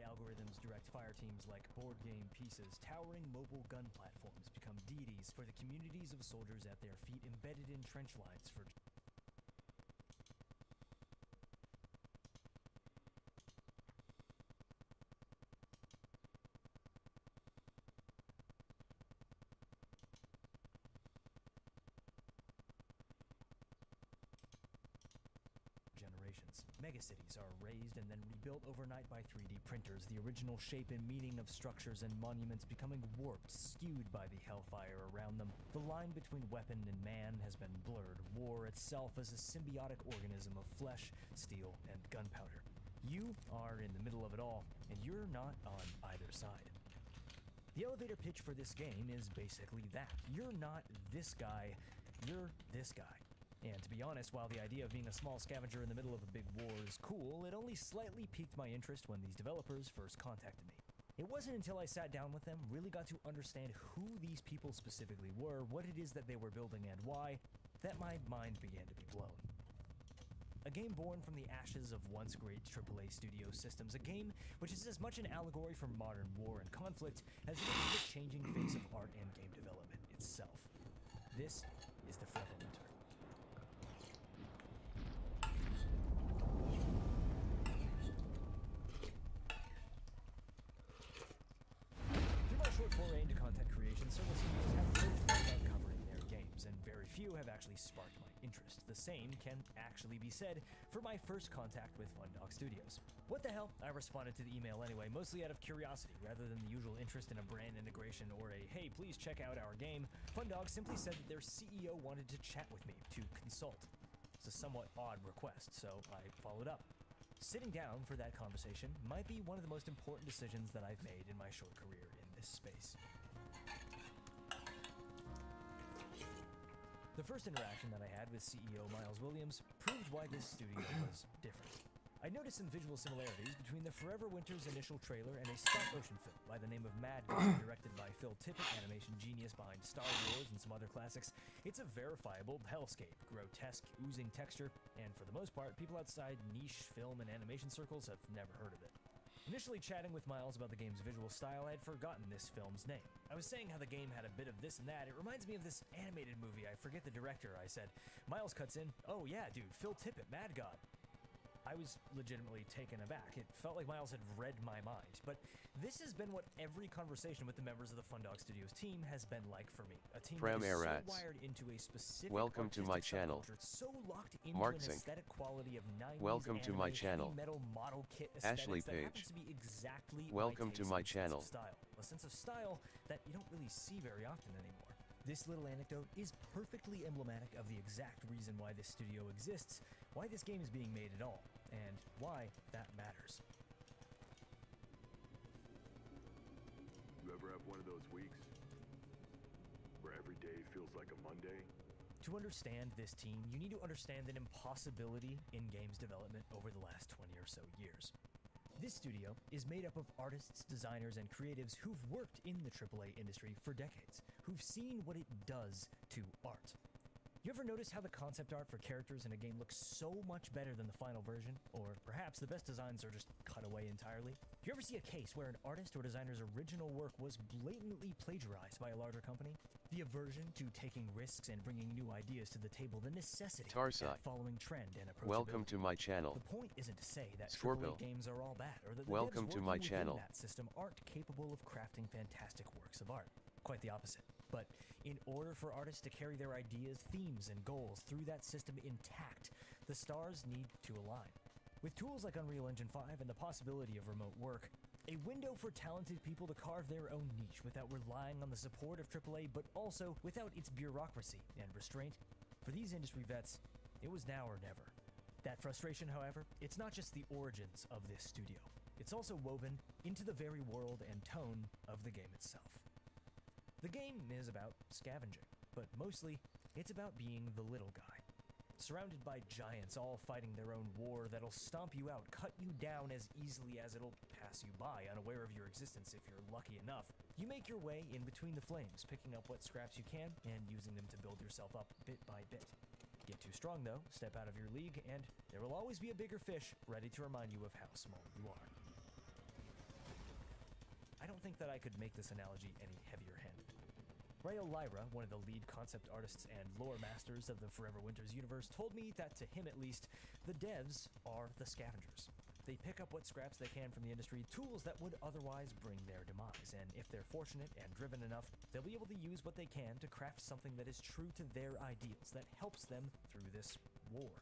AI algorithms direct fire teams like board game pieces, towering mobile gun platforms become deities for the communities of soldiers at their feet embedded in trench lines for generations. Megacities are raised and then rebuilt overnight by 3D printers, the original shape and meaning of structures and monuments becoming warped, skewed by the hellfire around them. The line between weapon and man has been blurred. War itself is a symbiotic organism of flesh, steel, and gunpowder. You are in the middle of it all, and you're not on either side. The elevator pitch for this game is basically that. You're not this guy, you're this guy. And to be honest, while the idea of being a small scavenger in the middle of a big war is cool, it only slightly piqued my interest when these developers first contacted me. It wasn't until I sat down with them, really got to understand who these people specifically were, what it is that they were building and why, that my mind began to be blown. A game born from the ashes of once great AAA studio systems, a game which is as much an allegory for modern war and conflict as it is the changing face of art and game development itself. This is the Forever Winter. Short foray into content creation, several studios have lived without covering their games, and very few have actually sparked my interest. The same can actually be said for my first contact with Fundog Studios. What the hell? I responded to the email anyway, mostly out of curiosity, rather than the usual interest in a brand integration or a, hey, please check out our game. Fundog simply said that their CEO wanted to chat with me, to consult. It's a somewhat odd request, so I followed up. Sitting down for that conversation might be one of the most important decisions that I've made in my short career in this space. The first interaction that I had with CEO Miles Williams proved why this studio was different. I noticed some visual similarities between the Forever Winter's initial trailer and a stop-motion film by the name of Mad God, directed by Phil Tippett, animation genius behind Star Wars and some other classics. It's a verifiable hellscape, grotesque, oozing texture, and for the most part, people outside niche film and animation circles have never heard of it. Initially chatting with Miles about the game's visual style, I had forgotten this film's name. I was saying how the game had a bit of this and that. It reminds me of this animated movie. I forget the director, I said. Miles cuts in, oh yeah, dude, Phil Tippett, Mad God. I was legitimately taken aback. It felt like Miles had read my mind. But this has been what every conversation with the members of the Fundog Studios team has been like for me. A team that is so wired into a specific Welcome to my channel. So locked into Mark an Sync. aesthetic quality of 90s Welcome to my anime, channel. heavy metal model kit Ashley aesthetics that Page. happens to be exactly Welcome to my taste and channel. sense of style. A sense of style that you don't really see very often anymore. This little anecdote is perfectly emblematic of the exact reason why this studio exists, why this game is being made at all, and why that matters. You ever have one of those weeks where every day feels like a Monday? To understand this team, you need to understand an impossibility in games development over the last 20 or so years. This studio is made up of artists, designers, and creatives who've worked in the AAA industry for decades, who've seen what it does to art. You ever notice how the concept art for characters in a game looks so much better than the final version? Or perhaps the best designs are just cut away entirely? Do you ever see a case where an artist or designer's original work was blatantly plagiarized by a larger company? The aversion to taking risks and bringing new ideas to the table, the necessity of following trend and approachability. Welcome to my channel. The point isn't to say that Scorpio. AAA games are all bad, or that the Welcome devs to working my within channel. that system aren't capable of crafting fantastic works of art. Quite the opposite. But in order for artists to carry their ideas, themes, and goals through that system intact, the stars need to align. With tools like Unreal Engine 5 and the possibility of remote work, a window for talented people to carve their own niche without relying on the support of AAA, but also without its bureaucracy and restraint. For these industry vets, it was now or never. That frustration, however, it's not just the origins of this studio. It's also woven into the very world and tone of the game itself. The game is about scavenging, but mostly it's about being the little guy. Surrounded by giants all fighting their own war that'll stomp you out, cut you down as easily as it'll pass you by, unaware of your existence if you're lucky enough. You make your way in between the flames, picking up what scraps you can and using them to build yourself up bit by bit. Get too strong though, step out of your league, and there will always be a bigger fish ready to remind you of how small you are. I don't think that I could make this analogy any heavier-handed. Rayo Lyra, one of the lead concept artists and lore masters of the Forever Winters universe, told me that to him at least, the devs are the scavengers. They pick up what scraps they can from the industry, tools that would otherwise bring their demise, and if they're fortunate and driven enough, they'll be able to use what they can to craft something that is true to their ideals, that helps them through this war.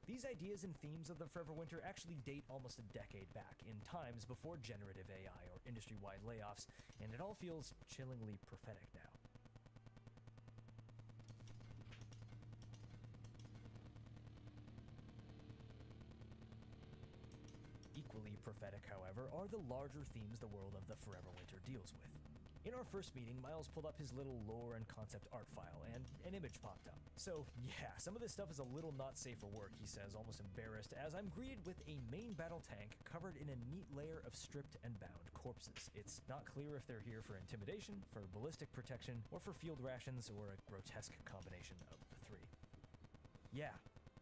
These ideas and themes of the Forever Winter actually date almost a decade back, in times before generative AI or industry-wide layoffs, and it all feels chillingly prophetic now. Equally prophetic, however, are the larger themes the world of the Forever Winter deals with. In our first meeting, Miles pulled up his little lore and concept art file, and an image popped up. So yeah, some of this stuff is a little not safe for work, he says, almost embarrassed, as I'm greeted with a main battle tank covered in a neat layer of stripped and bound corpses. It's not clear if they're here for intimidation, for ballistic protection, or for field rations, or a grotesque combination of the three. Yeah,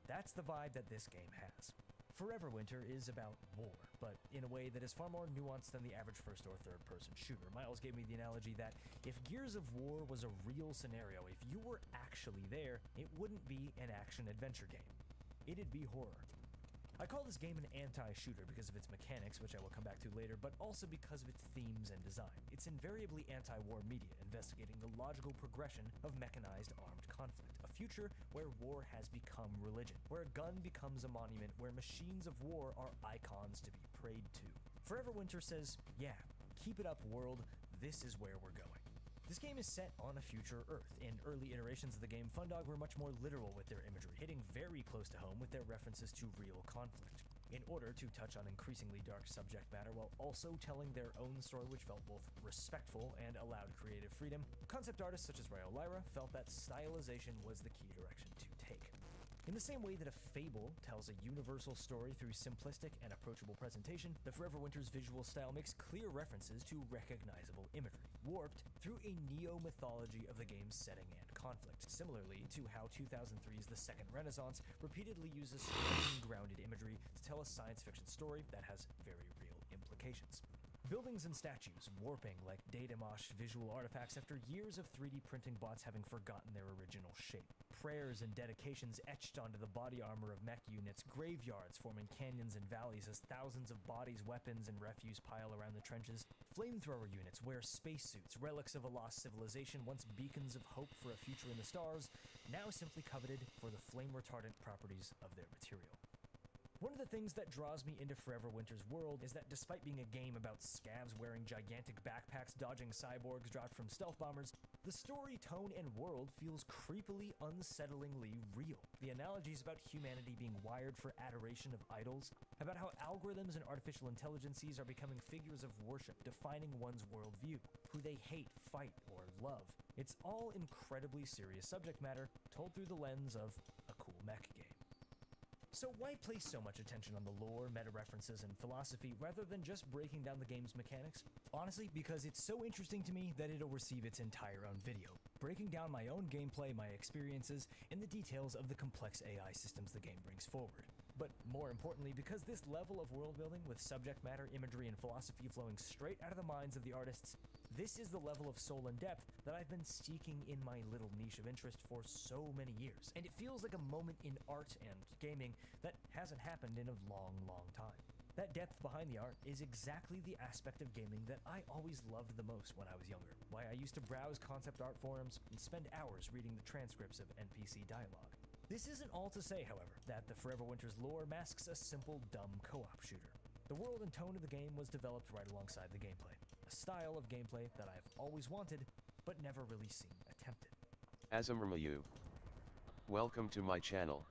that's the vibe that this game has. Forever Winter is about war, but in a way that is far more nuanced than the average first or third person shooter. Miles gave me the analogy that if Gears of War was a real scenario, if you were actually there, it wouldn't be an action-adventure game. It'd be horror. I call this game an anti-shooter because of its mechanics, which I will come back to later, but also because of its themes and design. It's invariably anti-war media, investigating the logical progression of mechanized armed conflict. A future where war has become religion, where a gun becomes a monument, where machines of war are icons to be prayed to. Forever Winter says, yeah, keep it up, world, this is where we're going. This game is set on a future Earth. In early iterations of the game, Fundog were much more literal with their imagery, hitting very close to home with their references to real conflict, in order to touch on increasingly dark subject matter while also telling their own story, which felt both respectful and allowed creative freedom. Concept artists such as Rayo Lyra felt that stylization was the key direction to take. In the same way that a fable tells a universal story through simplistic and approachable presentation, the Forever Winter's visual style makes clear references to recognizable imagery, warped through a neo-mythology of the game's setting and conflict, similarly to how 2003's The Second Renaissance repeatedly uses strong, grounded imagery to tell a science fiction story that has very real implications. Buildings and statues warping like data-mosh visual artifacts after years of 3D printing bots having forgotten their original shape. Prayers and dedications etched onto the body armor of mech units, graveyards forming canyons and valleys as thousands of bodies, weapons, and refuse pile around the trenches. Flamethrower units wear spacesuits, relics of a lost civilization, once beacons of hope for a future in the stars, now simply coveted for the flame-retardant properties of their material. One of the things that draws me into Forever Winter's world is that despite being a game about scavs wearing gigantic backpacks dodging cyborgs dropped from stealth bombers, the story, tone, and world feels creepily, unsettlingly real. The analogies about humanity being wired for adoration of idols, about how algorithms and artificial intelligences are becoming figures of worship, defining one's worldview, who they hate, fight, or love. It's all incredibly serious subject matter told through the lens of a cool mech game. So why place so much attention on the lore, meta-references, and philosophy rather than just breaking down the game's mechanics? Honestly, because it's so interesting to me that it'll receive its entire own video, breaking down my own gameplay, my experiences, and the details of the complex AI systems the game brings forward. But more importantly, because this level of world building with subject matter, imagery, and philosophy flowing straight out of the minds of the artists, this is the level of soul and depth that I've been seeking in my little niche of interest for so many years. And it feels like a moment in art and gaming that hasn't happened in a long, long time. That depth behind the art is exactly the aspect of gaming that I always loved the most when I was younger. Why I used to browse concept art forums and spend hours reading the transcripts of NPC dialogue. This isn't all to say, however, that the Forever Winter's lore masks a simple, dumb co-op shooter. The world and tone of the game was developed right alongside the gameplay, a style of gameplay that I've always wanted, but never really seen attempted. Azamramayu. Welcome to my channel.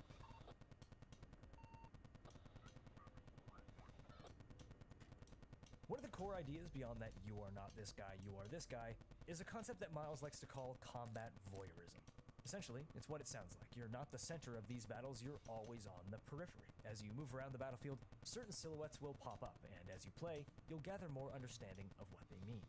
One of the core ideas beyond that you are not this guy, you are this guy, is a concept that Miles likes to call combat voyeurism. Essentially, it's what it sounds like. You're not the center of these battles, you're always on the periphery. As you move around the battlefield, certain silhouettes will pop up, and as you play, you'll gather more understanding of what they mean.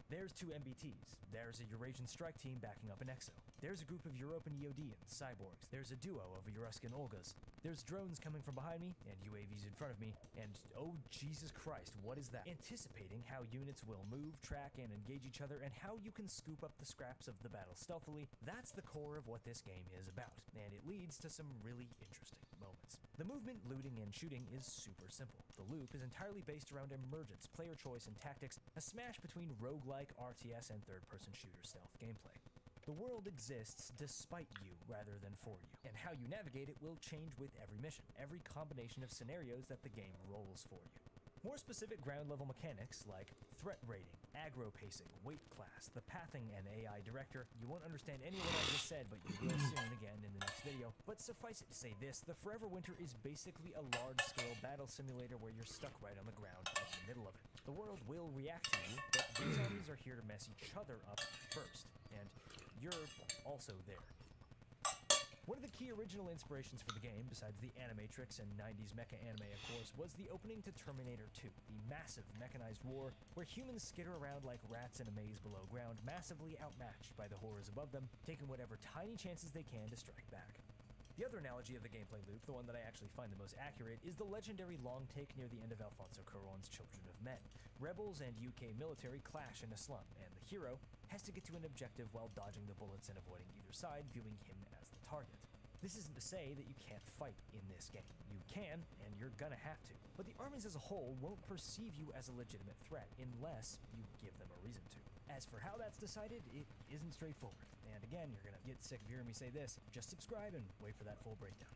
There's two MBTs. There's a Eurasian strike team backing up an EXO. There's a group of European Eodians, cyborgs. There's a duo of Euruscan Olgas. There's drones coming from behind me, and UAVs in front of me, and oh Jesus Christ, what is that? Anticipating how units will move, track, and engage each other, and how you can scoop up the scraps of the battle stealthily, that's the core of what this game is about, and it leads to some really interesting moments. The movement, looting, and shooting is super simple. The loop is entirely based around emergence, player choice, and tactics, a smash between roguelike, RTS, and third-person shooter stealth gameplay. The world exists despite you rather than for you, and how you navigate it will change with every mission, every combination of scenarios that the game rolls for you. More specific ground-level mechanics like threat rating, aggro pacing, weight class, the pathing, and AI director. You won't understand any of what I just said, but you will soon again in the next video. But suffice it to say this, the Forever Winter is basically a large-scale battle simulator where you're stuck right on the ground in the middle of it. The world will react to you, but these armies are here to mess each other up first, and you're also there. One of the key original inspirations for the game, besides the Animatrix and 90s mecha anime of course, was the opening to Terminator 2, the massive mechanized war where humans skitter around like rats in a maze below ground, massively outmatched by the horrors above them, taking whatever tiny chances they can to strike back. The other analogy of the gameplay loop, the one that I actually find the most accurate, is the legendary long take near the end of Alfonso Cuarón's Children of Men. Rebels and UK military clash in a slum, and the hero has to get to an objective while dodging the bullets and avoiding either side, viewing him as the target. This isn't to say that you can't fight in this game. You can, and you're gonna have to. But the armies as a whole won't perceive you as a legitimate threat unless you give them a reason to. As for how that's decided, it isn't straightforward. And again, you're gonna get sick of hearing me say this. Just subscribe and wait for that full breakdown.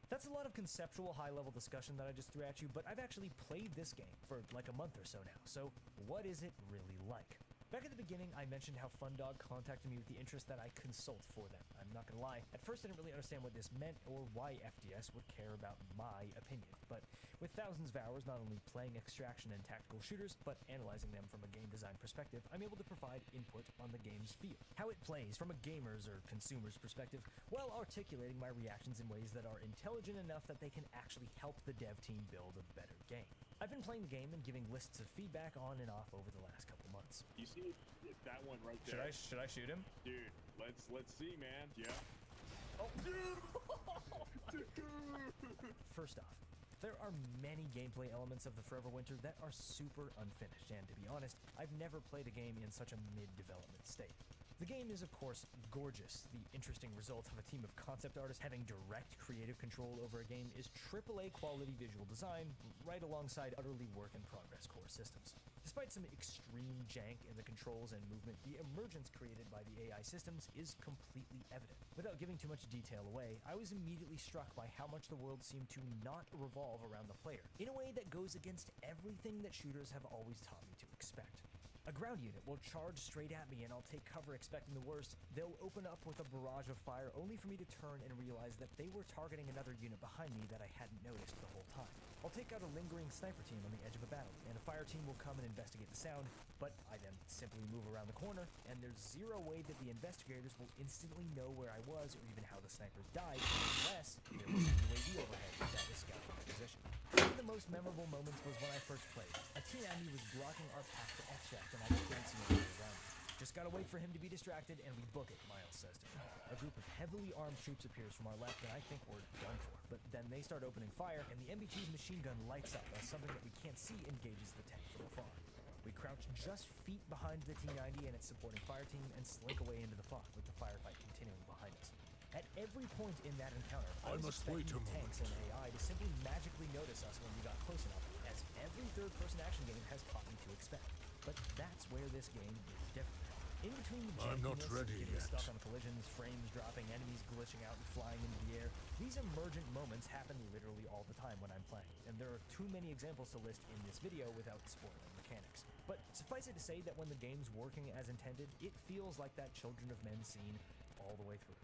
That's a lot of conceptual high-level discussion that I just threw at you, but I've actually played this game for like a month or so now. So what is it really like? Back at the beginning, I mentioned how Fundog contacted me with the interest that I consult for them. I'm not gonna lie, at first I didn't really understand what this meant or why FDS would care about my opinion. But with thousands of hours not only playing extraction and tactical shooters, but analyzing them from a game design perspective, I'm able to provide input on the game's feel, how it plays from a gamer's or consumer's perspective, while articulating my reactions in ways that are intelligent enough that they can actually help the dev team build a better game. I've been playing the game and giving lists of feedback on and off over the last couple months. You see that one right there? Should I shoot him? Dude, let's see, man. Yeah. Oh. First off, there are many gameplay elements of the Forever Winter that are super unfinished, and to be honest, I've never played a game in such a mid-development state. The game is, of course, gorgeous. The interesting result of a team of concept artists having direct creative control over a game is AAA quality visual design, right alongside utterly work-in-progress core systems. Despite some extreme jank in the controls and movement, the emergence created by the AI systems is completely evident. Without giving too much detail away, I was immediately struck by how much the world seemed to not revolve around the player, in a way that goes against everything that shooters have always taught me to expect. A ground unit will charge straight at me and I'll take cover expecting the worst. They'll open up with a barrage of fire only for me to turn and realize that they were targeting another unit behind me that I hadn't noticed the whole time. I'll take out a lingering sniper team on the edge of a battle, and a fire team will come and investigate the sound, but I then simply move around the corner, and there's zero way that the investigators will instantly know where I was or even how the snipers died, unless there was an UAV overhead that was scouting my position. One of the most memorable moments was when I first played. A T90 was blocking our path to extract, and I couldn't see any way around it. Just gotta wait for him to be distracted, and we book it, Miles says to me. A group of heavily armed troops appears from our left, and I think we're done for. But then they start opening fire, and the MBT's machine gun lights up as something that we can't see engages the tank from afar. We crouch just feet behind the T90 and its supporting fire team and slink away into the fog, with the firefight continuing behind us. At every point in that encounter, I was expecting the tanks and AI to simply magically notice us when we got close enough, as every third-person action game has taught me to expect. But that's where this game is different. In between the jankiness of getting stuck on collisions, frames dropping, enemies glitching out and flying into the air, these emergent moments happen literally all the time when I'm playing, and there are too many examples to list in this video without spoiling mechanics. But suffice it to say that when the game's working as intended, it feels like that Children of Men scene all the way through.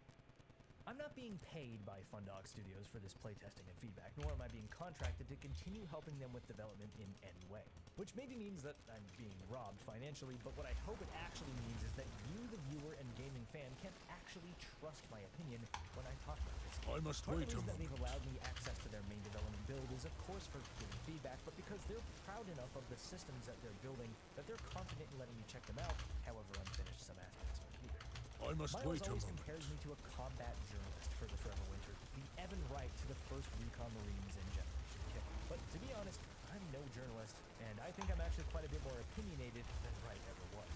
I'm not being paid by Fundog Studios for this playtesting and feedback, nor am I being contracted to continue helping them with development in any way. Which maybe means that I'm being robbed financially, but what I hope it actually means is that you, the viewer and gaming fan, fan can't actually trust my opinion when I talk about this game. I must Part of wait the a reason that they've moment. allowed me access to their main development build is, of course, for giving feedback, but because they're proud enough of the systems that they're building that they're confident in letting me check them out, however unfinished some aspects might be. I must Miles wait a always moment. compares me to a combat journalist for the Forever Winter, the Evan Wright to the first recon Marines in Generation K. But to be honest, I'm no journalist, and I think I'm actually quite a bit more opinionated than Wright ever was.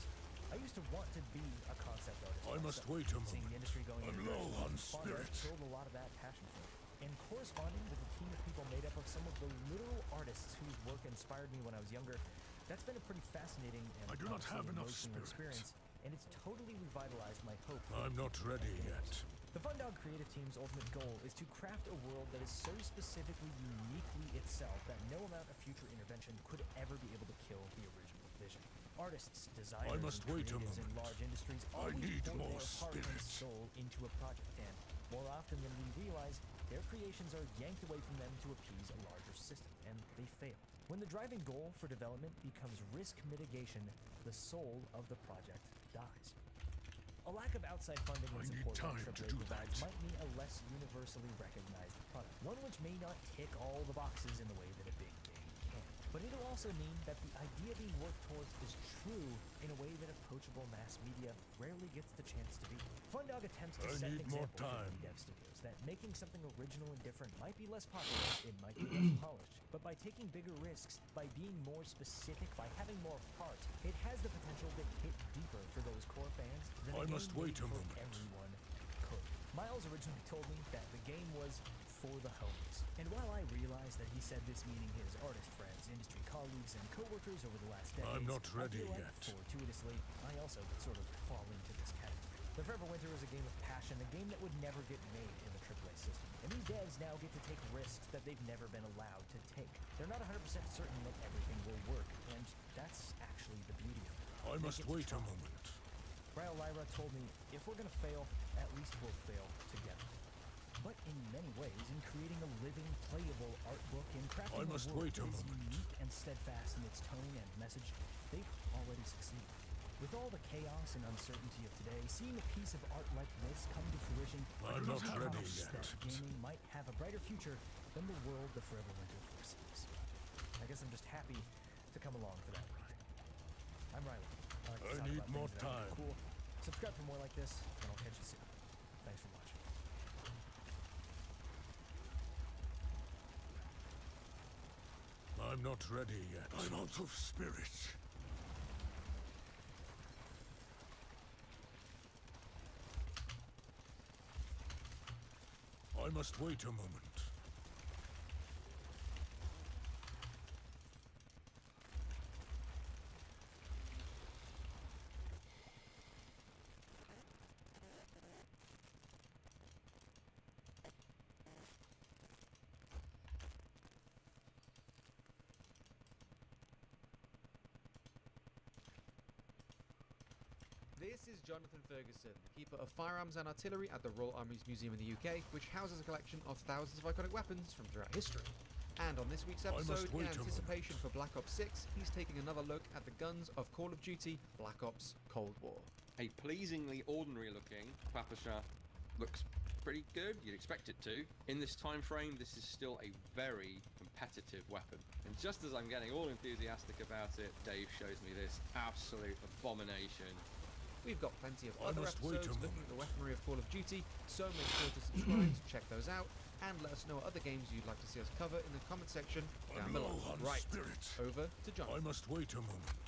I used to want to be a concept artist. I must myself. wait a Seeing the moment. industry going in I'm a low direction on with Fonda spirit. killed a lot of that passion for me. And corresponding with a team of people made up of some of the literal artists whose work inspired me when I was younger, that's been a pretty fascinating and I do not honestly have enough emotional spirit. experience, and it's totally revitalized my hope. for I'm the not future of ready games. yet. The Fundog Creative Team's ultimate goal is to craft a world that is so specifically uniquely itself that no amount of future intervention could ever be able to kill the original vision. Artists, designers, must and wait a creatives in moment. large industries always need pour more their heart and spirit. soul into a project, and more often than we realize, their creations are yanked away from them to appease a larger system, and they fail. When the driving goal for development becomes risk mitigation, the soul of the project dies. A lack of outside funding and I need support time that to AAA do provides that. might mean a less universally recognized product, one which may not tick all the boxes in the way that a big game can. But it'll also mean that the idea being worked towards is true in a way that approachable mass media rarely gets the chance to be. Fundog attempts to I set an need more example for time. indie dev studios that making something original and different might be less popular, it might be less polished, but by taking bigger risks, by being more specific, by having more heart, it has the potential to hit deeper for those core fans than a I must game wait made a for moment. everyone could. Miles originally told me that the game was for the homies. And while I realize that he said this meaning his artist friends, industry colleagues, and coworkers over the last decades, I'm not ready I feel like, yet. fortuitously, I also sort of fall into this category. The Forever Winter is a game of passion, a game that would never get made in the AAA system. And these devs now get to take risks that they've never been allowed to take. They're not 100% certain that everything will work, and that's actually the beauty of it. I They must get to wait a try. moment. Ryle Lyra told me, if we're gonna fail, at least we'll fail together. But in many ways, in creating a living, playable art book and crafting I must a world wait a that is moment. unique and steadfast in its tone and message, they've already succeeded. With all the chaos and uncertainty of today, seeing a piece of art like this come to fruition, I'm gives not me ready confidence yet. that gaming might have a brighter future than the world the Forever Winter foresees. I guess I'm just happy to come along for that ride. I'm Riley. I like to I talk need about more things that I think are time. cool. Subscribe for more like this, and I'll catch you soon. Thanks for watching. I'm not ready yet. I'm out of spirit. I must wait a moment. This is Jonathan Ferguson, keeper of firearms and artillery at the Royal Army's Museum in the UK, which houses a collection of thousands of iconic weapons from throughout history. And on this week's must episode, in wait a anticipation for Black Ops 6, he's taking another look at the guns of Call of Duty Black Ops Cold War. A pleasingly ordinary looking Papasha looks pretty good, you'd expect it to. In this time frame, this is still a very competitive weapon. And just as I'm getting all enthusiastic about it, Dave shows me this absolute abomination. We've got plenty of I other must wait a episodes looking at moment. the weaponry of Call of Duty, so make sure to subscribe to check those out, and let us know what other games you'd like to see us cover in the comment section down I'm below. low on Right, spirit. over to Jonathan. I must wait a moment.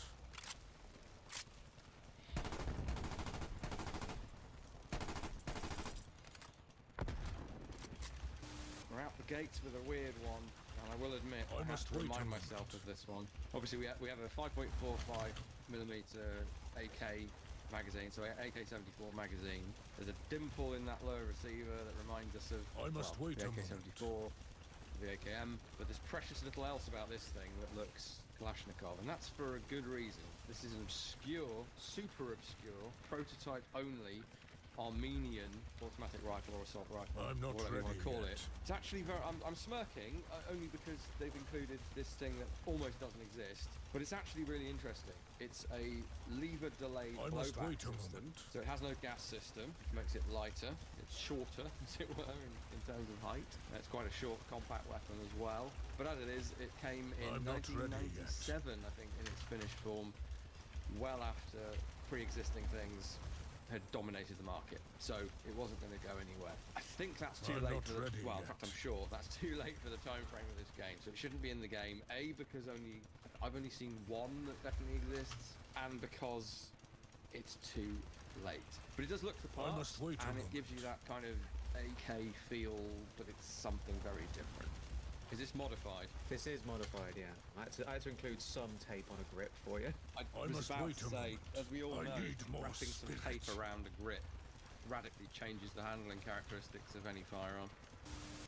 We're out the gates with a weird one, and I will admit, I I have must to wait a remind moment. myself of this one. Obviously, we have a 5.45mm AK magazine, so AK-74 magazine. There's a dimple in that lower receiver that reminds us of I must wait the a moment. AK-74, the AKM, but there's precious little else about this thing that looks Kalashnikov, and that's for a good reason. This is an obscure, super obscure, prototype only Armenian automatic rifle or assault rifle, I'm not whatever you want to ready call yet. it. It's actually very. I'm smirking only because they've included this thing that almost doesn't exist, but it's actually really interesting. It's a lever delayed I must blowback wait a system, moment. so it has no gas system, which makes it lighter. It's shorter, as it were, in terms of height. It's quite a short, compact weapon as well. But as it is, it came in I'm not ready 1997, I think, in its finished form, well after pre-existing things had dominated the market, so it wasn't going to go anywhere. I think that's too I'm late not for the, ready well, in yet. fact, I'm sure that's too late for the time frame of this game, so it shouldn't be in the game. A, because I've only seen one that definitely exists, and because it's too late. But it does look the part, must wait a and it moment. gives you that kind of AK feel, but it's something very different. Is this modified? This is modified, yeah. I had to include some tape on a grip for you. I I was must about wait to a say, moment. as we all I know, need more wrapping some spirit. tape around a grip radically changes the handling characteristics of any firearm.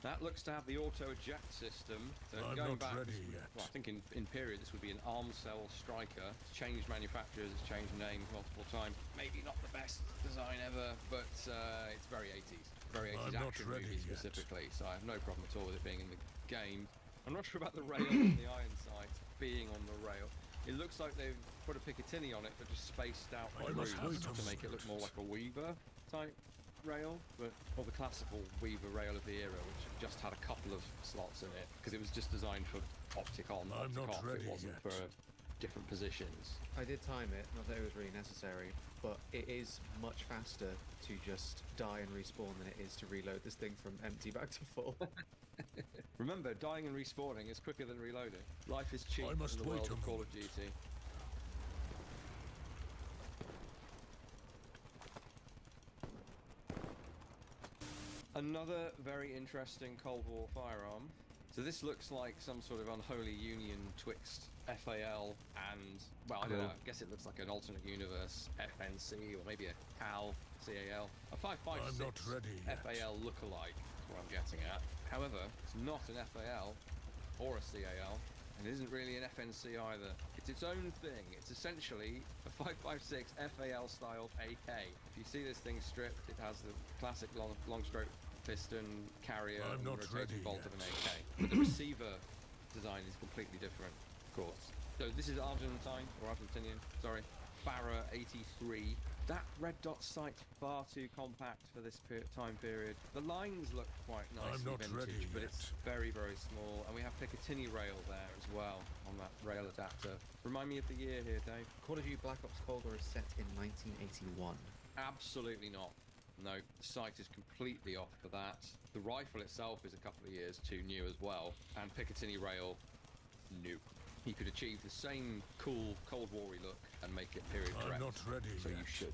That looks to have the auto eject system. So I'm going not back, ready this would- yet. well, I think in period this would be an arm cell striker. It's changed manufacturers, it's changed names multiple times. Maybe not the best design ever, but it's very 80s. Very 80s I'm not action ready movie yet. specifically, so I have no problem at all with it being in the game. I'm not sure about the rail and the iron sights being on the rail. It looks like they've put a Picatinny on it, but just spaced out I the must grooves wait a to make it look more like moment. a Weaver type rail, but or the classical Weaver rail of the era, which just had a couple of slots in it because it was just designed for optic on, I'm optic not off. ready It wasn't yet. for different positions. I did time it, not that it was really necessary, but it is much faster to just die and respawn than it is to reload this thing from empty back to full. Remember, dying and respawning is quicker than reloading. Life is cheap I must in the wait world a of Call of moment. Duty. Another very interesting Cold War firearm. So this looks like some sort of unholy union twixt FAL and, well, I don't know, I guess it looks like an alternate universe FNC or maybe a CAL, CAL. A 5.56 I'm not ready yet. FAL lookalike is what I'm getting at. However, it's not an FAL or a CAL, and it isn't really an FNC either. It's its own thing. It's essentially a 5.56 FAL style AK. If you see this thing stripped, it has the classic long stroke piston carrier I'm and not rotating ready bolt yet. of an AK. But the receiver design is completely different, of course. So this is Argentinian, sorry, Barra 83. That red dot sight's far too compact for this time period. The lines look quite nicely not vintage, ready but yet. it's very, very small. And we have Picatinny rail there as well on that rail adapter. Remind me of the year here, Dave. Call of Duty Black Ops Cold War is set in 1981. Absolutely not. No, the sight is completely off for that. The rifle itself is a couple of years too new as well. And Picatinny rail, new. He could achieve the same cool Cold War-y look and make it period I'm correct. not ready So you yet. should.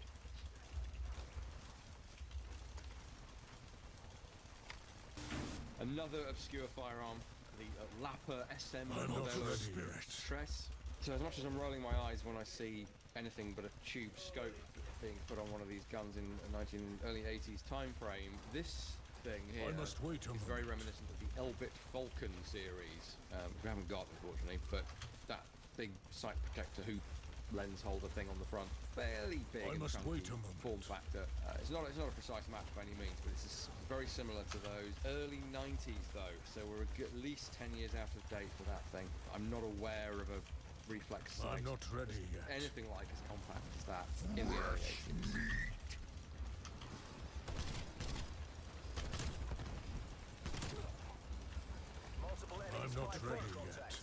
Another obscure firearm, the Lapper SM I'm not Modello ready yet. Tress. So as much as I'm rolling my eyes when I see anything but a tube scope being put on one of these guns in a early 80s time frame, this thing here I must wait a is very moment. reminiscent of the Elbit Falcon series, which we haven't got unfortunately, but that big sight protector hoop lens holder thing on the front, fairly big I and must chunky wait a moment. form factor. It's not a precise match by any means, but it's very similar to those. Early 90s though, so we're at least 10 years out of date for that thing. I'm not aware of a reflex sight I'm not ready that's yet. anything like as compact as that in the early 80s. I'm not ready yet.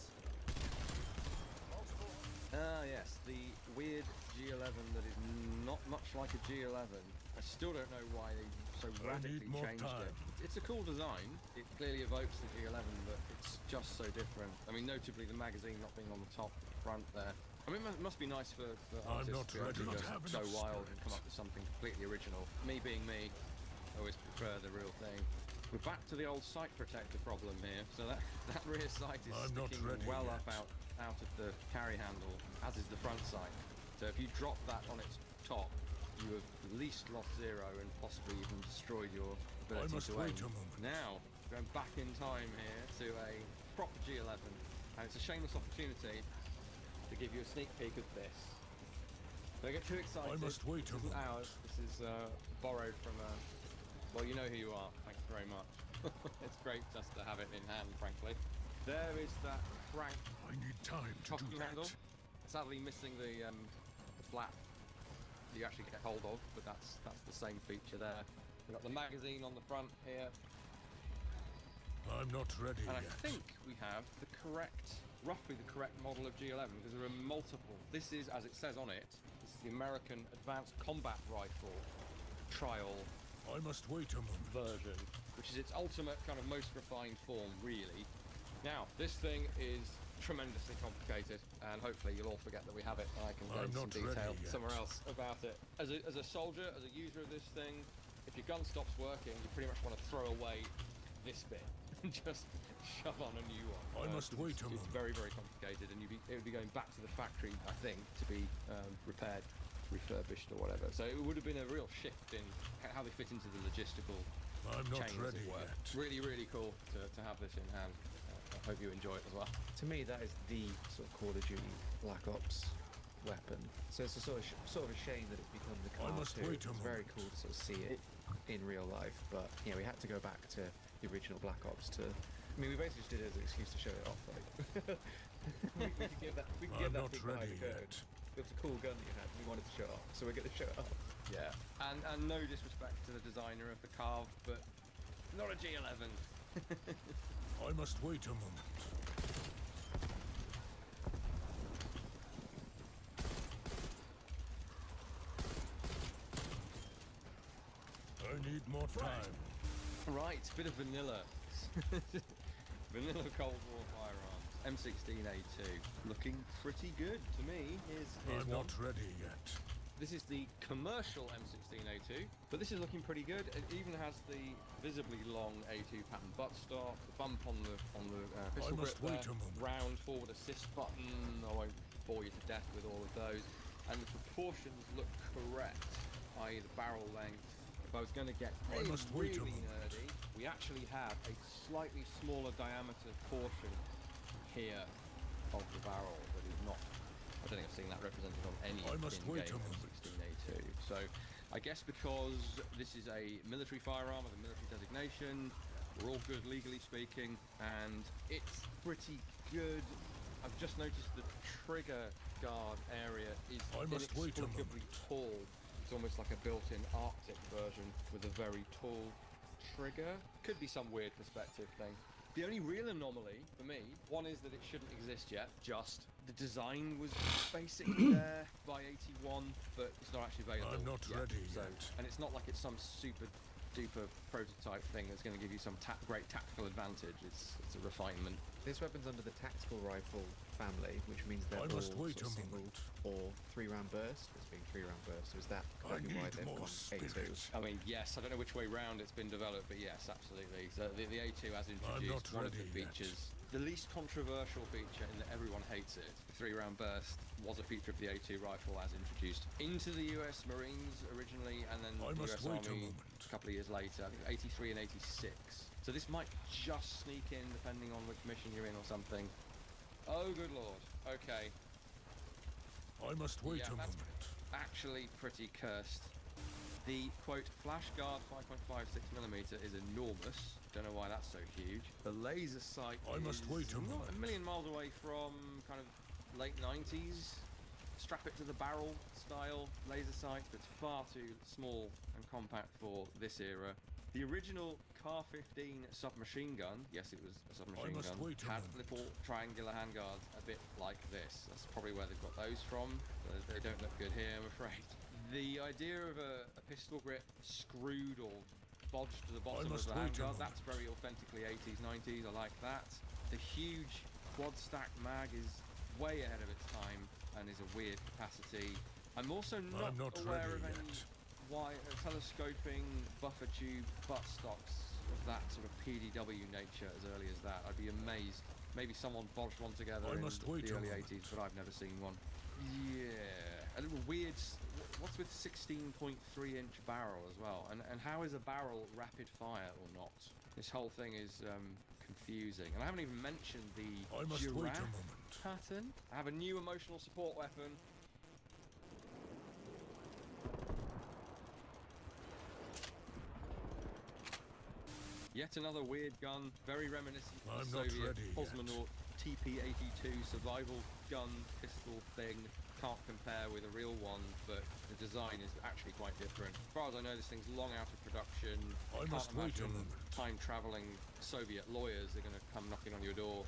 Yes, the weird G11 that is not much like a G11. I still don't know why they so I radically need more changed time. it. It's a cool design. It clearly evokes the G11, but it's just so different. I mean, notably the magazine not being on the top front there. I mean, it must be nice for I'm artists not to be able ready. to Not just have go enough wild and spirit. come up with something completely original. Me being me, I always prefer the real thing. We're back to the old sight protector problem here. So that rear sight is I'm not sticking ready well yet. up out of the carry handle, as is the front sight. So if you drop that on its top, you have at least lost zero and possibly even destroyed your ability I must to wait aim. a moment. Now, going back in time here to a proper G11, and it's a shameless opportunity to give you a sneak peek of this. Don't get too excited. I must wait This a isn't moment. ours. This is borrowed from well, you know who you are. Thank you very much. It's great just to have it in hand, frankly. There is that crank I need time to do cocking that. handle. Sadly missing the flap you actually get hold of, but that's the same feature there. We've got the magazine on the front here, I'm not ready and I yet. think we have the correct, roughly the correct model of G11, because there are multiple. This is, as it says on it, this is the American Advanced Combat Rifle Trial I must wait a moment. version, which is its ultimate kind of most refined form, really. Now, this thing is tremendously complicated, and hopefully you'll all forget that we have it, and I can go I'm into some not ready detail yet. somewhere else about it. As a soldier, as a user of this thing, if your gun stops working, you pretty much want to throw away this bit and just shove on a new one. I must wait a It's moment. very, very complicated, and it would be going back to the factory, I think, to be repaired, refurbished, or whatever. So it would have been a real shift in how they fit into the logistical I'm not chain, as ready it were. yet. Really, really cool to have this in hand. I hope you enjoy it as well. To me, that is the sort of Call of Duty Black Ops weapon. So it's a sort of a shame that it's become the I car must too. wait a It's very moment. cool to sort of see it in real life, but you know, we had to go back to the original Black Ops to. I mean, we basically just did it as an excuse to show it off. Like, we could give that, we could I'm give that not thing behind ready the curtain. yet. It was a cool gun that you had. We wanted to show it off, so we're going to show it off. Yeah. And no disrespect to the designer of the carve, but not a G11. I must wait a moment. I need more time. Right, bit of vanilla. Vanilla Cold War firearms. M16A2. Looking pretty good to me. Here's I'm one. not ready yet. This is the commercial M16A2, but this is looking pretty good. It even has the visibly long A2 pattern buttstock, the bump on the pistol must grip wait there, a moment. round forward assist button. I won't bore you to death with all of those. And the proportions look correct, i.e. the barrel length. If I was going to get I really, must wait a really moment. nerdy, we actually have a slightly smaller diameter portion here of the barrel that is not. I don't think I've seen that represented on any I must wait a in-game moment. M16A2. So I guess because this is a military firearm with a military designation, we're all good legally speaking, and it's pretty good. I've just noticed the trigger guard area is I must wait a inexplicably tall. It's almost like a built-in Arctic version with a very tall trigger. Could be some weird perspective thing. The only real anomaly for me, one is that it shouldn't exist yet, just the design was basically there by 81, but it's not actually available I'm not yet. ready So, yet. and it's not like it's some super duper prototype thing that's going to give you some great tactical advantage. It's a refinement. This weapon's under the tactical rifle family, which means they're I all must wait sort of a single moment. or 3-round burst. It's being 3-round burst. So is that I exactly why need they've more gone A2? spirit. I mean, yes, I don't know which way round it's been developed, but yes, absolutely. So the A2 has introduced not one of the ready yet. features, the least controversial feature in that everyone hates it. The 3-round burst was a feature of the A2 rifle as introduced into the US Marines originally, and then I the must US wait a Army moment. a couple of years later, I think 83 and 86. So this might just sneak in depending on which mission you're in or something. Oh, good lord. Okay. I must wait Yeah, a that's moment. actually pretty cursed. The quote flash guard 5.56mm is enormous. Don't know why that's so huge. The laser sight I must is wait a not moment. a million miles away from kind of late 90s. Strap it to the barrel style laser sight, but it's far too small and compact for this era. The original Car-15 submachine gun, yes, it was a submachine must gun, wait a had moment. little triangular handguards a bit like this. That's probably where they've got those from. They don't look good here, I'm afraid. The idea of a pistol grip screwed or bodged to the bottom of must the wait a handguard, that's moment. very authentically 80s, 90s, I like that. The huge quad stack mag is way ahead of its time and is a weird capacity. I'm also not aware ready of any telescoping buffer tube buttstocks of that sort of PDW nature as early as that. I'd be amazed. Maybe someone bodged one together I in must wait the a early moment. 80s, but I've never seen one. Yeah, a little weird. What's with 16.3-inch barrel as well? And how is a barrel rapid fire or not? This whole thing is confusing. And I haven't even mentioned the I must wait a giraffe moment. pattern. I have a new emotional support weapon. Yet another weird gun, very reminiscent of I'm the not Soviet ready yet. Cosmonaut TP-82 survival gun pistol thing. Can't compare with a real one, but the design is actually quite different. As far as I know, this thing's long out of production. I Can't must wait a imagine moment. time-traveling Soviet lawyers are going to come knocking on your door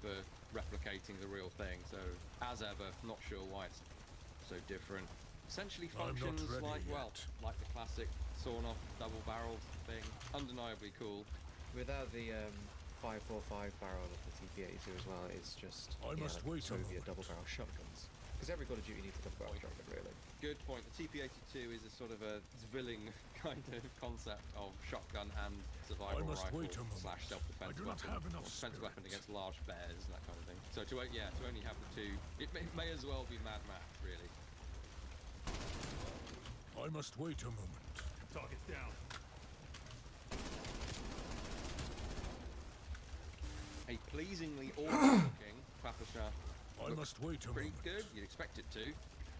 for replicating the real thing. So, as ever, not sure why it's so different. Essentially I'm not functions ready like, well, yet. like the classic sawn-off double-barreled thing. Undeniably cool. Without the 545 barrel of the TP-82 as well, it's just I must wait a Soviet moment. double-barrel shotguns. Because every Call of Duty needs a double-barrel shotgun, really. Good point. The TP-82 is a sort of a Zwilling kind of concept of shotgun and survival I must rifle wait a moment. slash self-defense I do not weapon. have enough Or defense weapon spirit. against large bears and that kind of thing. So to only have the two, it may as well be Mad Max, really. I must wait a moment. Target's down. A pleasingly awesome-looking Papasha. I must wait a Pretty moment. good. You'd expect it to.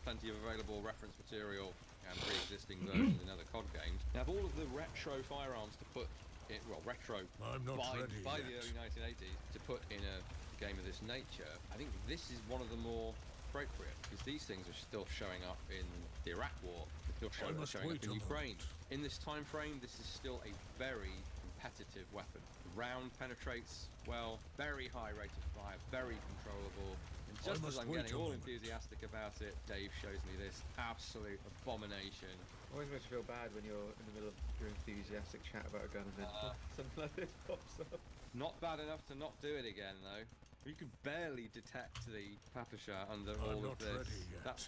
Plenty of available reference material and pre-existing versions in other COD games. Now, of all of the retro firearms to put in, well, retro I'm not by ready the yet. early 1980s to put in a game of this nature, I think this is one of the more appropriate because these things are still showing up in the Iraq War. They're still must showing up wait in a Ukraine. moment. In this time frame, this is still a very competitive weapon. The round penetrates well, very high rate of fire, very controllable. And just as must I'm wait getting a all moment. enthusiastic about it, Dave shows me this absolute abomination. Always makes you feel bad when you're in the middle of your enthusiastic chat about a gun and then something like this pops up. Not bad enough to not do it again, though. You could barely detect the Papasha under I'm all of not this. ready yet. That's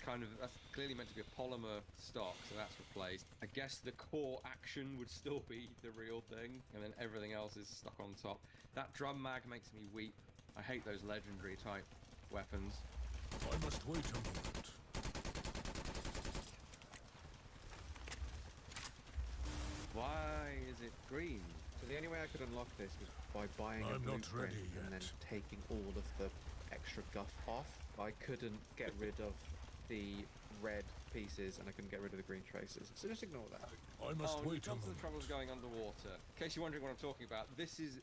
clearly meant to be a polymer stock, so that's replaced. I guess the core action would still be the real thing, and then everything else is stuck on top. That drum mag makes me weep. I hate those legendary type weapons. I must wait a moment. Why is it green? So the only way I could unlock this was by buying a I'm not blueprint ready and then yet. taking all of the extra guff off. I couldn't get rid of the red pieces and I couldn't get rid of the green traces. So just ignore that. I must Oh, wait a come to the moment. trouble of going underwater. In case you're wondering what I'm talking about, this is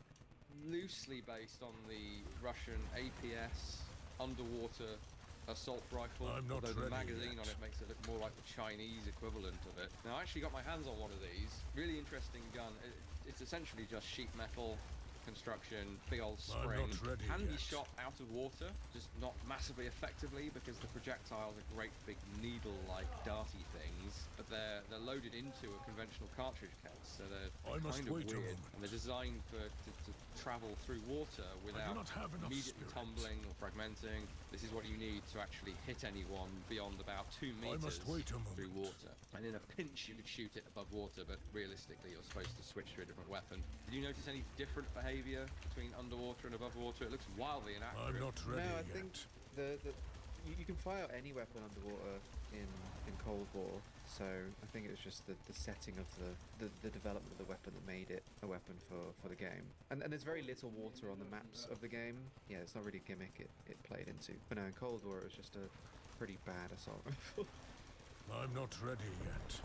loosely based on the Russian APS underwater assault rifle, I'm not although the ready magazine yet. on it makes it look more like the Chinese equivalent of it. Now, I actually got my hands on one of these. Really interesting gun. It's essentially just sheet metal construction, big old I'm spring. not ready Can be yet. shot out of water, just not massively effectively because the projectiles are great big needle-like darty things, but they're loaded into a conventional cartridge case, so they're I must kind of wait a weird. moment. And they're designed to travel through water without not have enough immediately spirit. tumbling or fragmenting. This is what you need to actually hit anyone beyond about 2 meters must wait a moment. through water. And in a pinch, you could shoot it above water, but realistically, you're supposed to switch to a different weapon. Did you notice any different behavior between underwater and above water? It looks wildly inaccurate. I'm not ready No, I yet. think you can fire any weapon underwater in Cold War, so I think it was just the setting of the development of the weapon that made it a weapon for the game. And there's very little water on the maps of the game. Yeah, it's not really a gimmick it played into. But no, in Cold War it was just a pretty bad assault rifle. I'm not ready yet.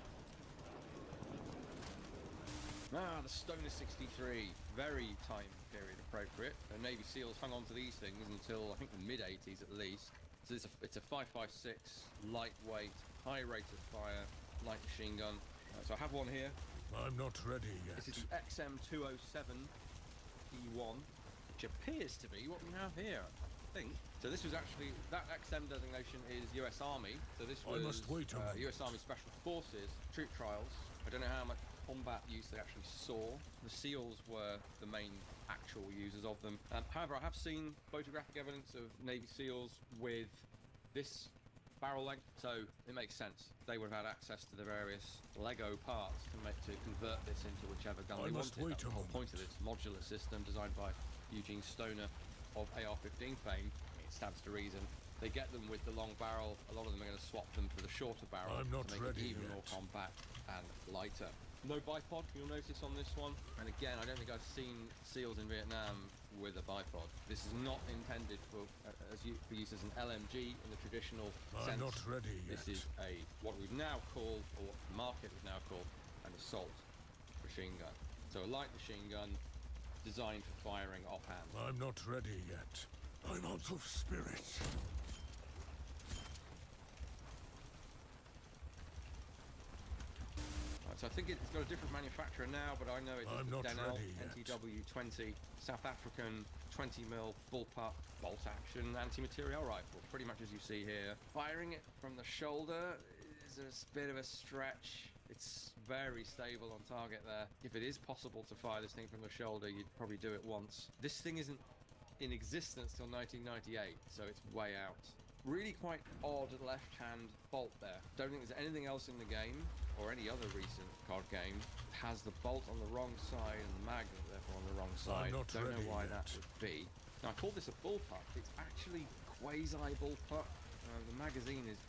Ah, the Stoner 63. Very time period appropriate. The Navy SEALs hung on to these things until, I think, the mid-80s at least. So it's a 5.56, lightweight, high rate of fire, light machine gun. So I have one here. I'm not ready yet. This is the XM207 E1, which appears to be what we have here, I think. So this was actually, that XM designation is US Army. So this I was must wait a moment. US Army Special Forces troop trials. I don't know how much combat use they actually saw. The SEALs were the main actual users of them. However, I have seen photographic evidence of Navy SEAls with this barrel length, so it makes sense. They would have had access to the various Lego parts to convert this into whichever gun I they must wanted. wait That's the a whole point of moment. this modular system designed by Eugene Stoner of AR-15 fame. It stands to reason. They get them with the long barrel. A lot of them are going to swap them for the shorter barrel I'm not to make ready it even yet. more compact and lighter. No bipod, you'll notice on this one. And again, I don't think I've seen SEALs in Vietnam with a bipod. This is not intended for use as an LMG in the traditional I'm sense. not ready yet. This is what we've now called, or the market has now called, an assault machine gun. So a light machine gun designed for firing offhand. I'm not ready yet. I'm out of spirit. Right, so I think it's got a different manufacturer now, but I know it's I'm the not Dunoo ready yet. NTW-20 South African 20mm bullpup bolt-action anti-material rifle, pretty much as you see here. Firing it from the shoulder is a bit of a stretch. It's very stable on target there. If it is possible to fire this thing from the shoulder, you'd probably do it once. This thing isn't in existence till 1998, so it's way out. Really quite odd left-hand bolt there. Don't think there's anything else in the game, or any other recent COD game, has the bolt on the wrong side and the magnet therefore on the wrong side. not Don't know ready why yet. that would be. Now I call this a bullpup. It's actually quasi-bullpup. The magazine is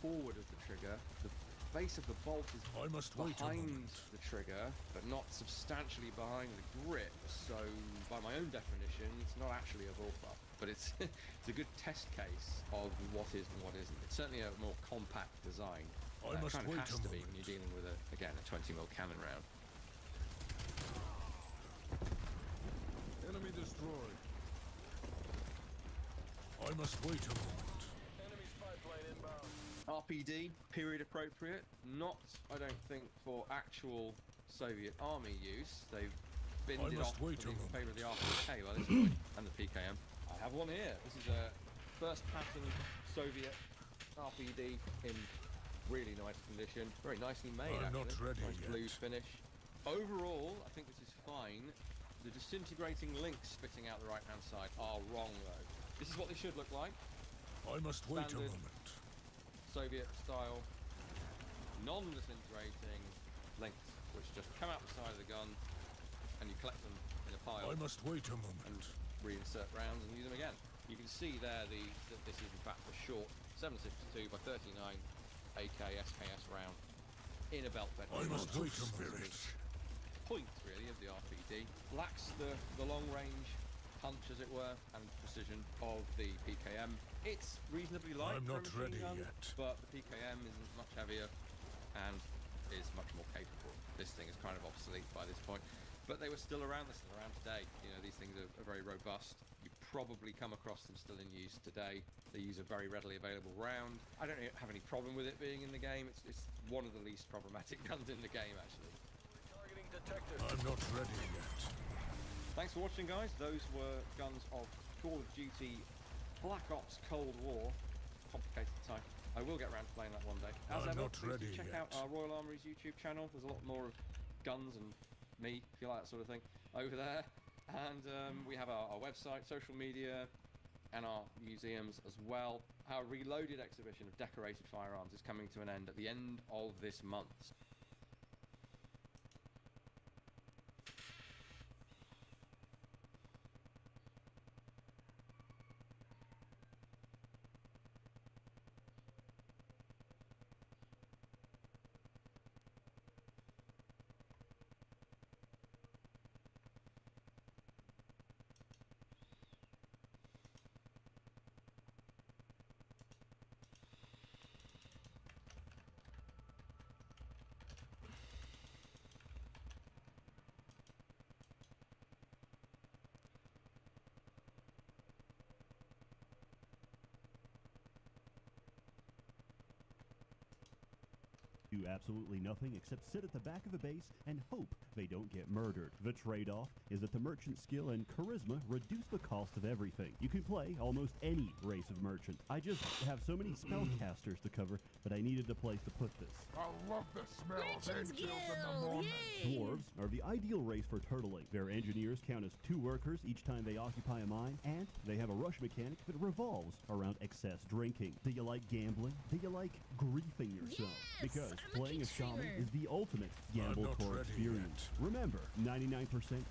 forward of the trigger. The face of the bolt is I must wait a behind moment. the trigger, but not substantially behind the grip. So, by my own definition, it's not actually a bullpup. But it's it's a good test case of what is and what isn't. It's certainly a more compact design. I must kind of wait has a to be when moment. you're dealing with a 20mm cannon round. Enemy destroyed. I must wait a moment. Enemy spy plane inbound. RPD, period appropriate, not, I don't think, for actual Soviet army use. They've binned it must off wait in a favour of the moment. RPK by this point, and the PKM. I have one here. This is a first pattern Soviet RPD in really nice condition. Very nicely made, I'm actually. not ready nice yet. blue finish. Overall, I think this is fine. The disintegrating links spitting out the right-hand side are wrong, though. This is what they should look like. I must wait a Standard. moment. Soviet style non-disintegrating links which just come out the side of the gun and you collect them in a pile I must wait a and moment. reinsert rounds and use them again. You can see there that this is in fact a short 7.62 by 39 AK SKS round in a belt fed. I must wait a spirit. moment. Point really of the RPD lacks the long range punch, as it were, and precision of the PKM. It's reasonably light I'm for a not machine ready gun, yet. but the PKM isn't much heavier and is much more capable. This thing is kind of obsolete by this point, but they were still around. They're still around today. You know, these things are very robust. You probably come across them still in use today. They use a very readily available round. I don't have any problem with it being in the game. It's one of the least problematic guns in the game, actually. Targeting detected. I'm not ready yet. Thanks for watching, guys. Those were guns of Call of Duty Black Ops Cold War. Complicated time. I will get around to playing that one day. As I'm ever, not please do ready check out yet. our Royal Armouries YouTube channel. There's a lot more of guns and me, if you like that sort of thing, over there. And we have our website, social media, and our museums as well. Our Reloaded exhibition of decorated firearms is coming to an end at the end of this month. Do absolutely nothing except sit at the back of a base and hope they don't get murdered. The trade-off is that the merchant skill and charisma reduce the cost of everything. You can play almost any race of merchant. I just have so many spellcasters to cover that I needed a place to put this. I love the smell Merchant's Guild! Yay! Dwarves are the ideal race for turtling. Their engineers count as 2 workers each time they occupy a mine, and they have a rush mechanic that revolves around excess drinking. Do you like gambling? Do you like griefing yourself? Yes! Because I'm a playing a kick shaman streamer. is the ultimate I'm gamble not core ready experience. Remember, 99%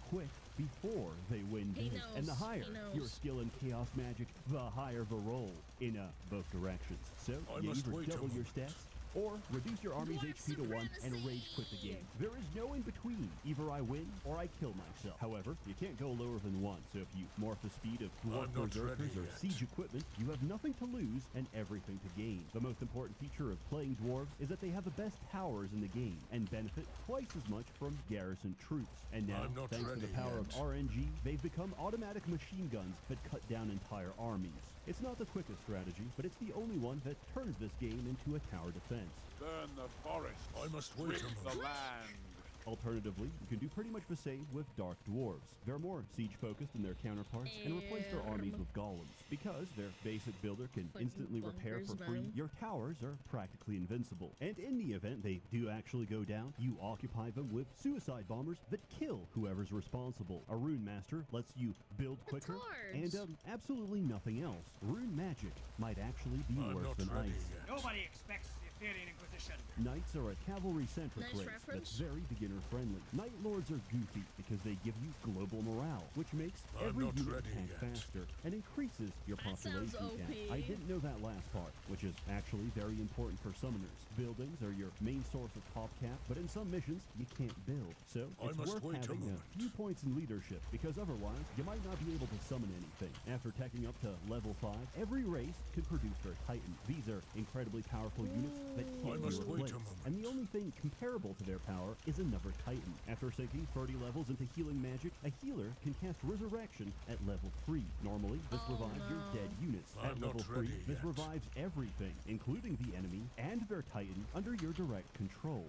quit before they win He big. And the knows, higher he knows. your skill in chaos magic, the higher the roll in both directions. So I you must either wait a double your moment. stats or reduce your army's Dwarf HP to 1 and supremacy! rage quit the game. There is no in between. Either I win or I kill myself. However, you can't go lower than 1, so if you morph the speed of dwarf I'm not berserkers ready or yet. siege equipment, you have nothing to lose and everything to gain. The most important feature of playing dwarves is that they have the best towers in the game and benefit twice as much from garrison troops. And now, I'm not thanks to the ready power of yet. RNG, they've become automatic machine guns that cut down entire armies. It's not the quickest strategy, but it's the only one that turns this game into a tower defense. Burn the forest. I must wait Strip a the moment. land. Alternatively, you can do pretty much the same with Dark Dwarves. They're more siege-focused than their counterparts and replace their armies with golems. Because their basic builder can Fucking instantly repair for bunkers, free, man. your towers are practically invincible. And in the event they do actually go down, you occupy them with suicide bombers that kill whoever's responsible. A Rune Master lets you build quicker and absolutely nothing else. Rune magic might actually be I'm worse not than ready ice. yet. Nobody expects the Ethereal Inquisition. Knights are a cavalry-centric Nice race reference. that's very beginner-friendly. Knight Lords are goofy because they give you global morale, which makes I'm every not unit ready attack yet. faster and increases your That sounds population count. OP. I didn't know that last part, which is actually very important for summoners. Buildings are your main source of pop cap, but in some missions, you can't build. So I it's must worth wait a having a moment. few points in leadership, because otherwise, you might not be able to summon anything. After teching up to level 5, every race can produce their Titan. These are incredibly powerful units that I can't be must wait a replaced. moment. And the only thing comparable to their power is another Titan. After sinking 30 levels into healing magic, a healer can cast Resurrection at level 3. Normally, this Oh, revives your no. dead units. I'm At not level 3, ready this yet. revives everything, including the enemy and their Titan, under your direct control.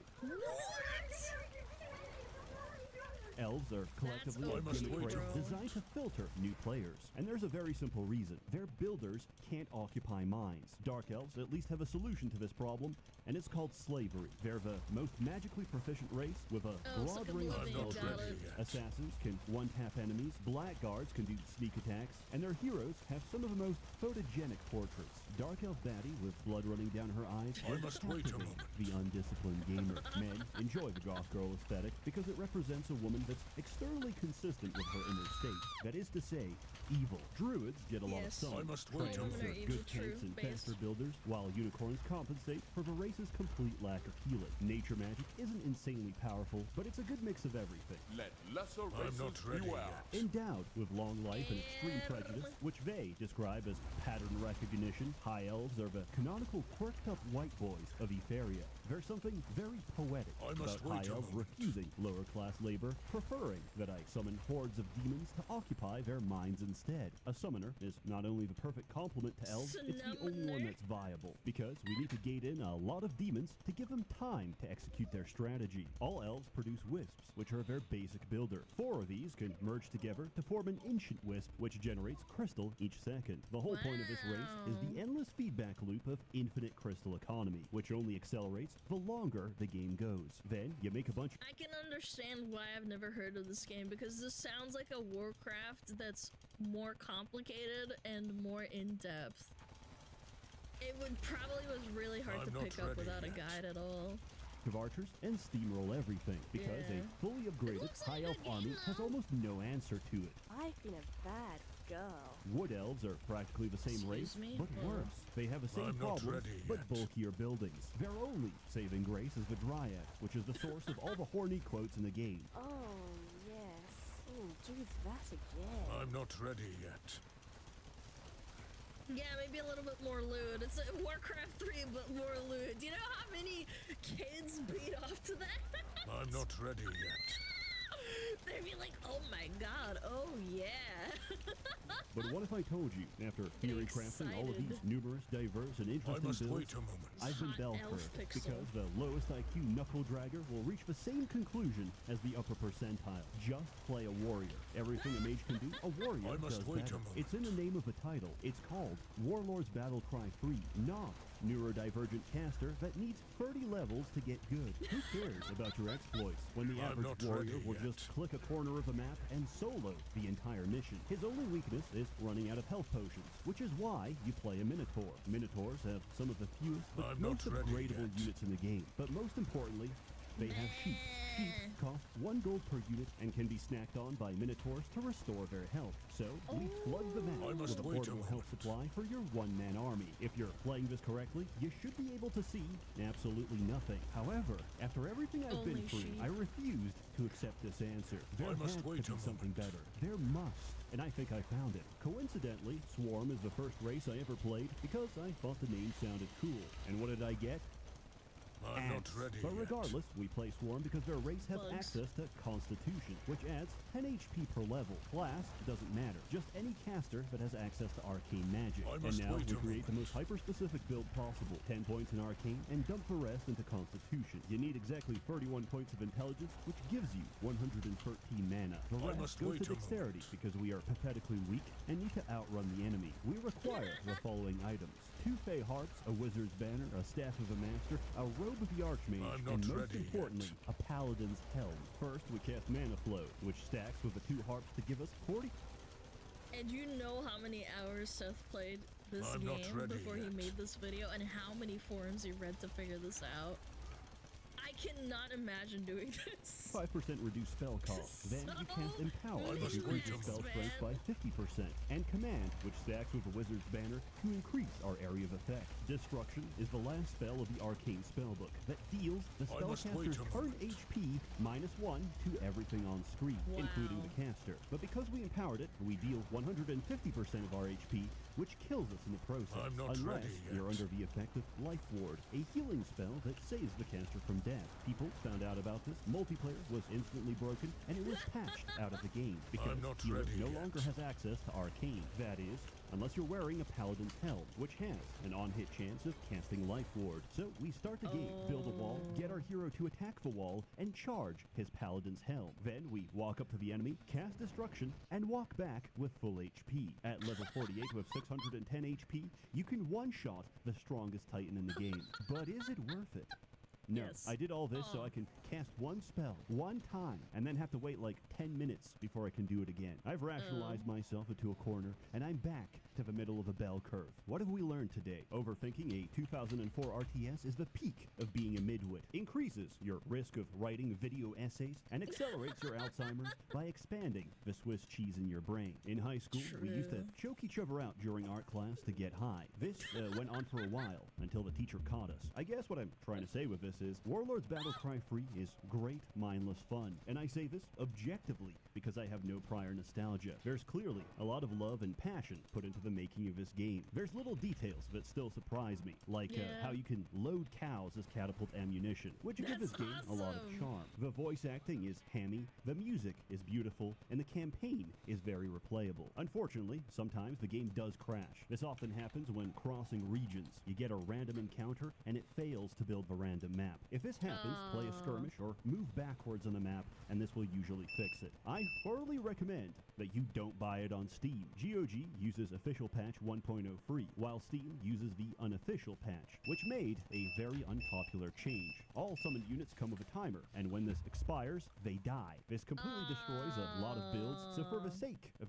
Elves are collectively a I must gimmick wait race a moment. designed to filter new players. And there's a very simple reason. Their builders can't occupy mines. Dark Elves at least have a solution to this problem, and it's called slavery. They're the most magically proficient race with a Oh, broad suck a range of love spell it, got traits. it. Assassins can one-tap enemies, blackguards can do sneak attacks, and their heroes have some of the most photogenic portraits. Dark Elf baddie with blood running down her eyes I will must wait a captivate moment. the undisciplined gamer. Men enjoy the goth girl aesthetic because it represents a woman that's externally consistent with her inner state. That is to say, evil. Druids get a lot of Yes. sun. I must wait a Trolls moment. are Evil, good tanks true, and based. faster builders, while unicorns compensate for the race's complete lack of healing. Nature magic isn't insanely powerful, but it's a good mix of everything. Let lesser I'm races not ready beware. yet. Endowed with long life and extreme prejudice, which they describe as pattern recognition, high elves are the canonical quirked-up white boys of Etheria. There's something very poetic I about must wait high a elves moment. refusing lower-class labor, preferring that I summon hordes of demons to occupy their minds instead. A summoner is not only the perfect complement to elves, it's the only one Summoner? that's viable, because we need to gate in a lot of demons to give them time to execute their strategy. All elves produce wisps, which are their basic builder. 4 of these can merge together to form an ancient wisp, which generates crystal each second. The whole point of this race is the endless feedback loop of infinite crystal economy, which only accelerates the longer the game goes. Then you make a bunch I can understand why I've never heard of this game, because this sounds like a Warcraft that's more complicated and more in-depth. It would probably was really hard I'm to not pick up ready without a yet. guide at all. of archers and steamroll everything, because Yeah. a fully upgraded looks like high a elf good army game, has though. almost no answer to it. I've been a bad girl. Wood elves are practically the same race, Excuse me? but Oh. worse. They have the same I'm not problems, ready but yet. bulkier buildings. Their only saving grace is the Dryad, which is the source of all the horny quotes in the game. Oh, yes. Oh, do that again. I'm not ready yet. Yeah, maybe a little bit more lewd. It's a Warcraft 3, but more lewd. Do you know how many kids beat off to that? I'm not ready yet. They'd be like, oh my god, oh yeah. But what if I told you, after theory crafting all of these numerous, diverse, and I interesting must builds, wait a moment. I've been Hot bell elf curved, pixel. because the lowest IQ knuckle dragger will reach the same conclusion as the upper percentile. Just play a warrior. Everything a mage can do, a warrior I must does wait a better. moment. It's in the name of the title. It's called Warlord's Battle Cry 3, not neurodivergent caster that needs 30 levels to get good. Who cares about your exploits when the I'm average not warrior ready will yet. just click a corner of the map and solo the entire mission? His only weakness is running out of health potions, which is why you play a Minotaur. Minotaurs have some of the fewest but I'm not most ready upgradable yet. units in the game. But most importantly, they have sheep. Sheep cost 1 gold per unit and can be snacked on by minotaurs to restore their health. So we flood the map I must with a wait a portable health moment. supply for your one-man army. If you're playing this correctly, you should be able to see absolutely nothing. However, after everything I've been Only through, sheep. I refused to accept this answer. There I must had wait to a be something moment. better. There must. And I think I found it. Coincidentally, Swarm is the first race I ever played because I thought the name sounded cool. And what did I get? I'm not Ants. ready But yet. regardless, we play Swarm because their race has Bugs. access to Constitution, which adds 10 HP per level. Class doesn't matter. Just any caster that has access to arcane magic. I And must now wait we a create the moment. most hyper-specific build possible. 10 points in arcane and dump the rest into Constitution. You need exactly 31 points of intelligence, which gives you 113 mana. The I rest must goes wait to a dexterity because we are pathetically weak and need to outrun the enemy. We require the following items: 2 Fey Hearts, a Wizard's Banner, a Staff of a Master, a Robe of the Archmage, I'm not and most ready yet. importantly, a Paladin's Helm. First, we cast Mana Flow, which stacks with the 2 harps to give us 40. And you know how many hours Seth played this I'm not game ready before he yet. made this video and how many forums he read to figure this out? I cannot imagine doing this. 5% reduced spell cost. Then you cast Empower, I which must increases wait a spell moment. strength by 50%, and Command, which stacks with the Wizard's Banner to increase our area of effect. Destruction is the last spell of the Arcane Spellbook that deals the I must wait spellcaster's a current moment. HP -1 to everything on screen, including Wow. the caster. But because we empowered it, we deal 150% of our HP, which kills us in the process. I'm not unless ready you're yet. under the effect of Life Ward, a healing spell that saves the caster from death. People found out about this, multiplayer was instantly broken, and it was patched out of the game because I'm not healer ready no yet. longer has access to Arcane. That is, unless you're wearing a Paladin's Helm, which has an on-hit chance of casting Life Ward. So we start the game, build a wall, get our hero to attack the wall, and charge his Paladin's Helm. Then we walk up to the enemy, cast Destruction, and walk back with full HP. At level 48 with 610 HP, you can one-shot the strongest Titan in the game. But is it worth it? No, Yes. I did all this so Oh. I can cast one spell, one time, and then have to wait like 10 minutes before I can do it again. I've rationalized myself into a corner, and I'm back to the middle of a bell curve. What have we learned today? Overthinking a 2004 RTS is the peak of being a midwit. Increases your risk of writing video essays, and accelerates your Alzheimer's by expanding the Swiss cheese in your brain. In high school, we used to True. choke each other out during art class to get high. This went on for a while until the teacher caught us. I guess what I'm trying to say with this is Warlord's Battlecry Free is great, mindless fun. And I say this objectively because I have no prior nostalgia. There's clearly a lot of love and passion put into the making of this game. There's little details that still surprise me, like Yeah. how you can load cows as catapult ammunition, which give this That's game a lot of awesome. charm. The voice acting is hammy, the music is beautiful, and the campaign is very replayable. Unfortunately, sometimes the game does crash. This often happens when crossing regions. You get a random encounter, and it fails to build the random map. If this happens, play a skirmish or move backwards on the map, and this will usually fix it. I thoroughly recommend that you don't buy it on Steam. GOG uses official patch 1.0 free, while Steam uses the unofficial patch, which made a very unpopular change. All summoned units come with a timer, and when this expires, they die. This completely destroys a lot of builds, so for the sake of